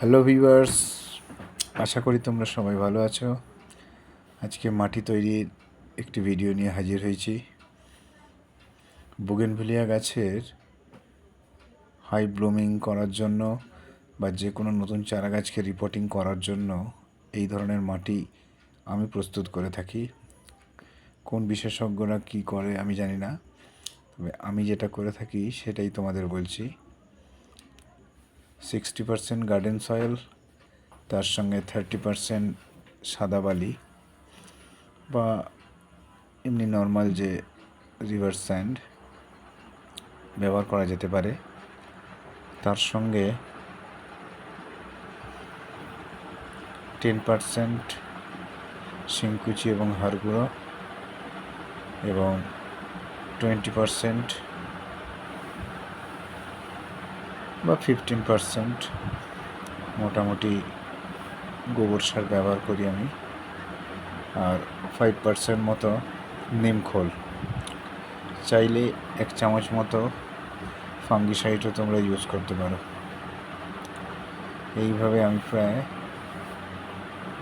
Hello viewers, আশা করি তোমরা সবাই ভালো আছো। আজকে মাটি তৈরির একটি ভিডিও নিয়ে হাজির হয়েছি। বুগেনভিলিয়া গাছের হাই ব্লুমিং করার জন্য বা যে কোনো নতুন চারা গাছকে রিপোর্টিং করার জন্য এই ধরনের মাটি আমি প্রস্তুত করে থাকি। কোন বিশেষজ্ঞরা কি করে আমি জানি না, তবে আমি যেটা করে থাকি সেটাই তোমাদের বলছি। 60% গার্ডেন সয়েল, তার সঙ্গে 30% সাদা বালি বা এমনি নর্মাল যে রিভার স্যান্ড ব্যবহার করা যেতে পারে। তার সঙ্গে 10% শিংকুচি এবং হাড় গুঁড়ো এবং 20% বা 15% মোটামুটি গোবর সার ব্যবহার করি আমি, আর 5% মতো নিম খোল। চাইলে 1 চামচ মতো ফাঙ্গিসাইডও তোমরা ইউজ করতে পারো। এইভাবে আমি প্রায়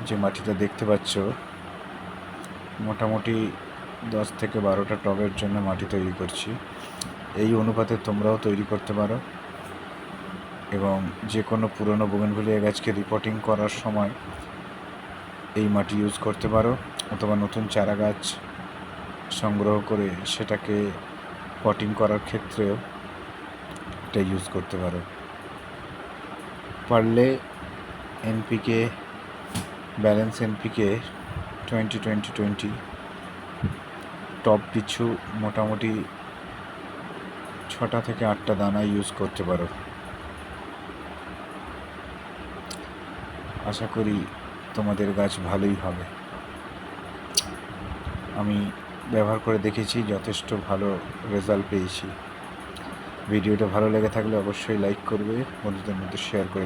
যে মাটিটা দেখতে পাচ্ছ মোটামুটি 10 থেকে 12টা টবের জন্য মাটি তৈরি করছি। এই অনুপাতে তোমরাও তৈরি করতে পারো এবং যে কোনো পুরনো বুগেনভিলিয়া গাছকে রিপোর্টিং করার সময় এই মাটি ইউজ করতে পারো, অথবা নতুন চারা গাছ সংগ্রহ করে সেটাকে পটিং করার ক্ষেত্রেও এটা ইউজ করতে পারো। পারলে এনপিকে, ব্যালেন্স এনপিকে 20-20-20 টপ পিছু মোটামুটি 6টা থেকে 8টা দানা ইউজ করতে পারো। আশা করি তোমাদের গাছ ভালোই হবে। আমি ব্যবহার করে দেখেছি, যথেষ্ট ভালো রেজাল্ট পেয়েছি। ভিডিওটা ভালো লেগে থাকলে অবশ্যই লাইক করবে, বন্ধুদের মধ্যে শেয়ার করে দেবে।